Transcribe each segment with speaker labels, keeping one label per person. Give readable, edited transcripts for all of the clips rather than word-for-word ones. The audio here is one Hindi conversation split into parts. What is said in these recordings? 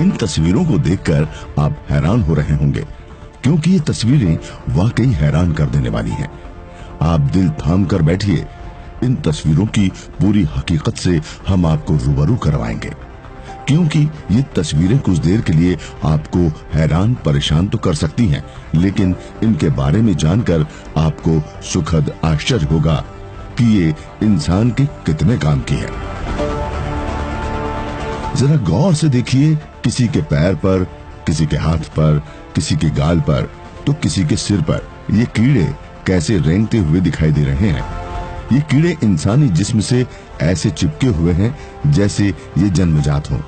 Speaker 1: इन तस्वीरों को देखकर आप हैरान हो रहे होंगे, क्योंकि ये तस्वीरें वाकई हैरान कर देने वाली हैं। आप दिल थाम कर बैठिए, इन तस्वीरों की पूरी हकीकत से हम आपको रूबरू करवाएंगे, क्योंकि ये तस्वीरें कुछ देर के लिए आपको हैरान परेशान तो कर सकती हैं, लेकिन इनके बारे में जानकर आपको सुखद आश्चर्य होगा कि ये इंसान के कितने काम की है। जरा गौर से देखिए, किसी के पैर पर, किसी के हाथ पर, किसी के गाल पर, तो किसी के सिर पर ये कीड़े कैसे रेंगते हुए दिखाई दे रहे हैं। ये कीड़े इंसानी जिस्म से ऐसे चिपके हुए हैं जैसे ये जन्मजात हो।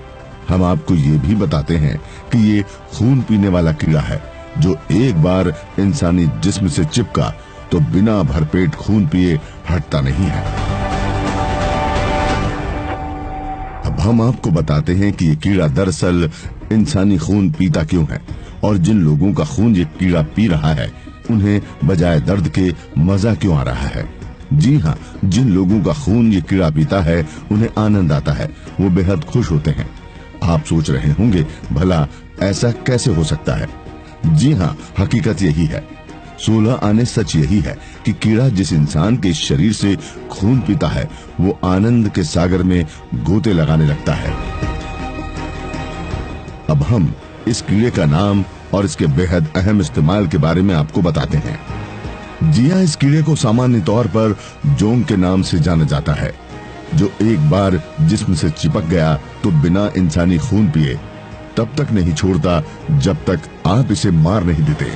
Speaker 1: हम आपको ये भी बताते हैं कि ये खून पीने वाला कीड़ा है, जो एक बार इंसानी जिस्म से चिपका तो बिना भरपेट खून पिए हटता नहीं है। अब हम आपको बताते हैं कि ये कीड़ा दरअसल इंसानी खून पीता क्यों है, और जिन लोगों का खून ये कीड़ा पी रहा है उन्हें बजाय दर्द के मजा क्यों आ रहा है। जी हाँ, जिन लोगों का खून ये कीड़ा पीता है उन्हें आनंद आता है, वो बेहद खुश होते हैं। आप सोच रहे होंगे, भला ऐसा कैसे हो सकता है? जी हाँ, हकीकत यही है। 16 आने सच यही है कि कीड़ा जिस इंसान के शरीर से खून पीता है वो आनंद के सागर में गोते लगाने लगता है। अब हम इस कीड़े का नाम और इसके बेहद अहम इस्तेमाल के बारे में आपको बताते हैं। जी हाँ, इस कीड़े को सामान्य तौर पर जोंक के नाम से जाना जाता है, जो एक बार जिस्म से चिपक गया तो बिना इंसानी खून पिए तब तक नहीं छोड़ता जब तक आप इसे मार नहीं देते।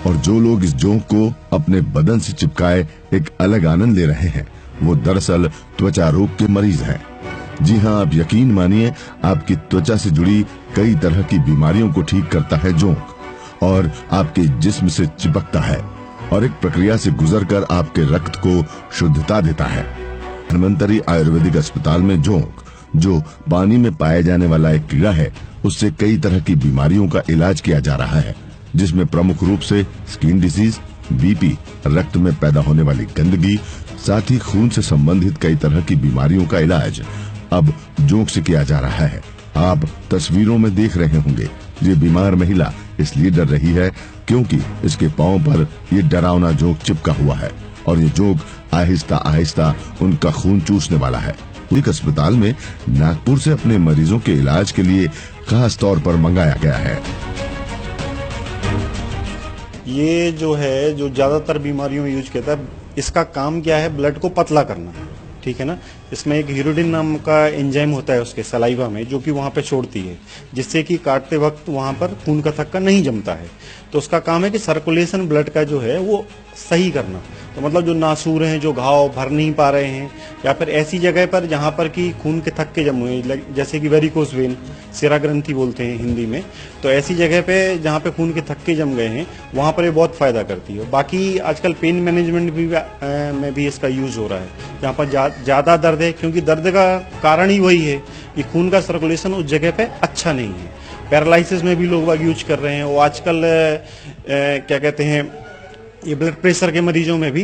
Speaker 1: और जो लोग इस जोंक को अपने बदन से चिपकाए एक अलग आनंद ले रहे हैं, वो दरअसल त्वचा रोग के मरीज हैं। जी हाँ, आप यकीन मानिए, आपकी त्वचा से जुड़ी कई तरह की बीमारियों को ठीक करता है जोंक, और आपके जिस्म से चिपकता है और एक प्रक्रिया से गुजरकर आपके रक्त को शुद्धता देता है। धन्वंतरी आयुर्वेदिक अस्पताल में जोंक, जो पानी में पाए जाने वाला एक कीड़ा है, उससे कई तरह की बीमारियों का इलाज किया जा रहा है, जिसमें प्रमुख रूप से स्किन डिजीज, बीपी, रक्त में पैदा होने वाली गंदगी, साथ ही खून से संबंधित कई तरह की बीमारियों का इलाज अब जोंक से किया जा रहा है। आप तस्वीरों में देख रहे होंगे, ये बीमार महिला इसलिए डर रही है क्योंकि इसके पांव पर ये डरावना जोंक चिपका हुआ है, और ये जोंक आहिस्ता आहिस्ता उनका खून चूसने वाला है। एक अस्पताल में नागपुर से अपने मरीजों के इलाज के लिए खास तौर पर मंगाया गया है।
Speaker 2: ये जो है, जो ज्यादातर बीमारियों में यूज किया है, इसका काम क्या है? ब्लड को पतला करना, ठीक है ना। इसमें एक हीरोडिन नाम का एंजाइम होता है उसके सलाइवा में, जो कि वहां पे छोड़ती है, जिससे कि काटते वक्त वहां पर खून का थक्का नहीं जमता है। तो उसका काम है कि सर्कुलेशन ब्लड का जो है वो सही करना। तो मतलब जो नासूर हैं, जो घाव भर नहीं पा रहे हैं, या फिर ऐसी जगह पर जहां पर कि खून के थक्के जम हुए, जैसे कि वेरिकोस वेन, सिरा ग्रंथि बोलते हैं हिंदी में, तो ऐसी जगह पे जहां पे खून के थक्के जम गए हैं वहां पर ये बहुत फायदा करती है। बाकी आजकल पेन मैनेजमेंट में भी इसका यूज हो रहा है, जहाँ पर ज्यादा दर्द है, क्योंकि दर्द का कारण ही वही है कि खून का सर्कुलेशन उस जगह पे अच्छा नहीं है। पैरालिसिस में भी लोग यूज कर रहे हैं, वो आजकल क्या कहते हैं, ये ब्लड प्रेशर के मरीजों में भी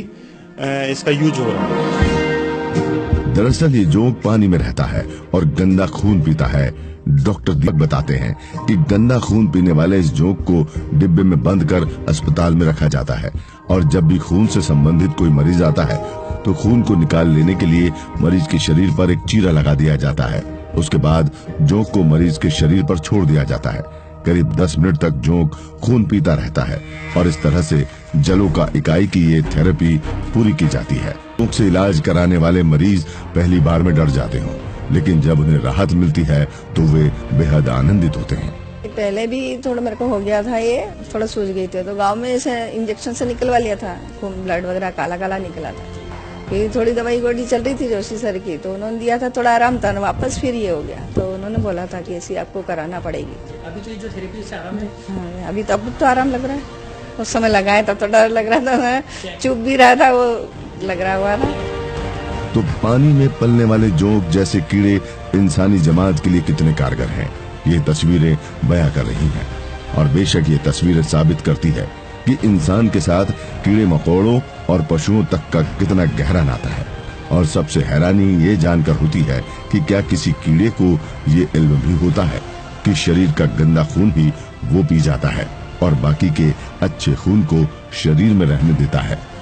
Speaker 2: इसका यूज हो रहा है।
Speaker 1: दरअसल ये जोंक पानी में रहता है और गंदा खून पीता है। डॉक्टर दीपक बताते हैं कि गंदा खून पीने वाले इस जोंक को डिब्बे में बंद कर अस्पताल में रखा जाता है, और जब भी खून से संबंधित कोई मरीज आता है तो खून को निकाल लेने के लिए मरीज के शरीर पर एक चीरा लगा दिया जाता है। उसके बाद जोंक को मरीज के शरीर पर छोड़ दिया जाता है। करीब 10 मिनट तक जोंक खून पीता रहता है, और इस तरह से जलोका इकाई की ये थेरेपी पूरी की जाती है। जोंक से इलाज कराने वाले मरीज पहली बार में डर जाते हों, लेकिन जब उन्हें राहत मिलती है तो वे बेहद आनंदित होते हैं।
Speaker 3: पहले भी थोड़ा मेरे को हो गया था, ये थोड़ा सूज गई थी, तो गांव में इसे इंजेक्शन से निकलवा लिया था, खून ब्लड वगैरह काला काला निकला था। फिर थोड़ी दवाई गोली चल रही थी जोशी सर की, तो उन्होंने दिया था, थोड़ा आराम था, वापस फिर ये हो गया, तो उन्होंने बोला था कि ऐसी आपको कराना पड़ेगी।
Speaker 4: अभी तो ये जो थेरेपी से आराम है?
Speaker 3: हाँ, अभी तो आराम लग रहा है। उस समय लगाया था तो डर लग रहा था, चुप भी रहा था, वो लग रहा हुआ था।
Speaker 1: तो पानी में पलने वाले जोंक जैसे कीड़े इंसानी जमात के लिए कितने कारगर हैं, ये तस्वीरें बयां कर रही हैं। और बेशक ये तस्वीरें साबित करती है कि इंसान के साथ कीड़े मकोड़ों और पशुओं तक का कितना गहरा नाता है। और सबसे हैरानी ये जानकर होती है कि क्या किसी कीड़े को ये इल्म भी होता है उसके शरीर का गंदा खून ही वो पी जाता है और बाकी के अच्छे खून को शरीर में रहने देता है।